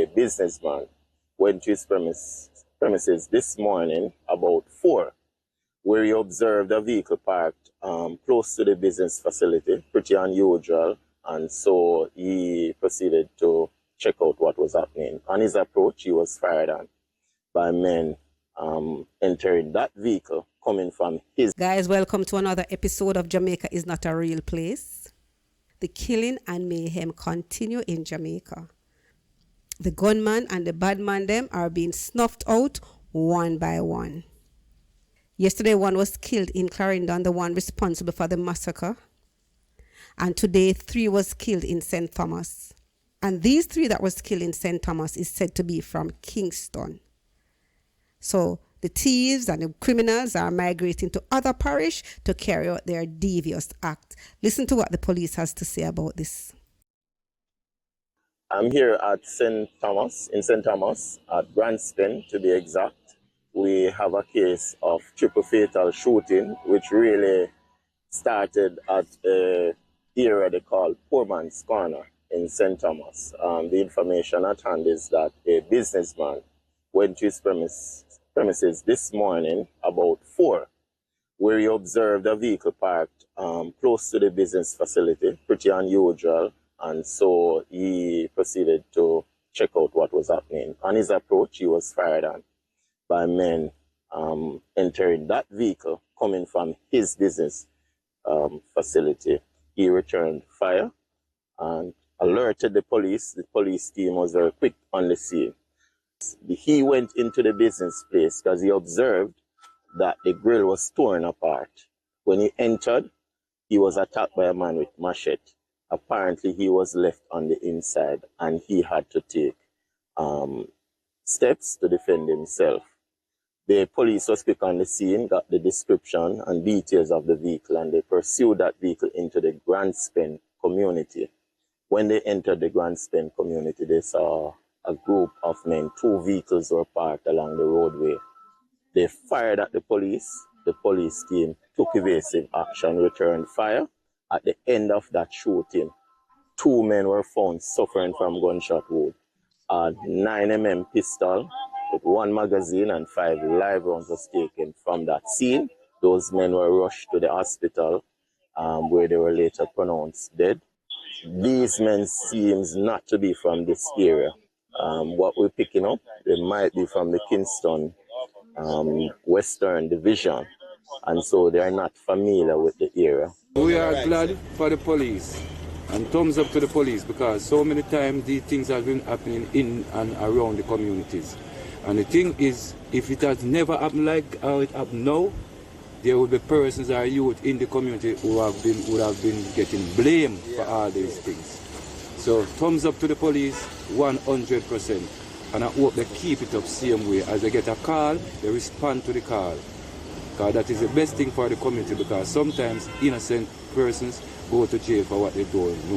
A businessman went to his premises this morning about 4, where he observed a vehicle parked close to the business facility, pretty unusual, and so he proceeded to check out what was happening. On his approach, he was fired on by men entering that vehicle coming from his... Guys, welcome to another episode of Jamaica is Not a Real Place. The killing and mayhem continue in Jamaica. The gunman and the bad man them are being snuffed out one by one. Yesterday, one was killed in Clarendon, the one responsible for the massacre. And today, 3 was killed in St. Thomas. And these 3 that was killed in St. Thomas is said to be from Kingston. So the thieves and the criminals are migrating to other parish to carry out their devious act. Listen to what the police has to say about this. I'm here at in St. Thomas, at Branston to be exact. We have a case of triple fatal shooting, which really started at an area they call Poorman's Corner in St. Thomas. The information at hand is that a businessman went to his premises this morning about 4, where he observed a vehicle parked close to the business facility, pretty unusual, and so he proceeded to check out what was happening. On his approach, he was fired on by men entering that vehicle coming from his business facility. He returned fire and alerted the police. The police team was very quick on the scene. He went into the business place because he observed that the grill was torn apart. When he entered, he was attacked by a man with machete. Apparently, he was left on the inside and he had to take steps to defend himself. The police was quick on the scene, got the description and details of the vehicle, and they pursued that vehicle into the Grand Spen community. When they entered the Grand Spen community, they saw a group of men. 2 vehicles were parked along the roadway. They fired at the police. The police team took evasive action, returned fire. At the end of that shooting, 2 men were found suffering from gunshot wound. A 9mm pistol with 1 magazine and 5 live rounds was taken from that scene. Those men were rushed to the hospital where they were later pronounced dead. These men seems not to be from this area. What we're picking up, they might be from the Kingston Western Division, and so they are not familiar with the area. We are glad for the police and thumbs up to the police, because so many times these things have been happening in and around the communities. And the thing is, if it has never happened like how it happened now, there will be persons or youth in the community who would have been getting blamed for all these things. So thumbs up to the police, 100%. And I hope they keep it up same way. As they get a call, they respond to the call. Because that is the best thing for the community, because sometimes innocent persons go to jail for what they're doing.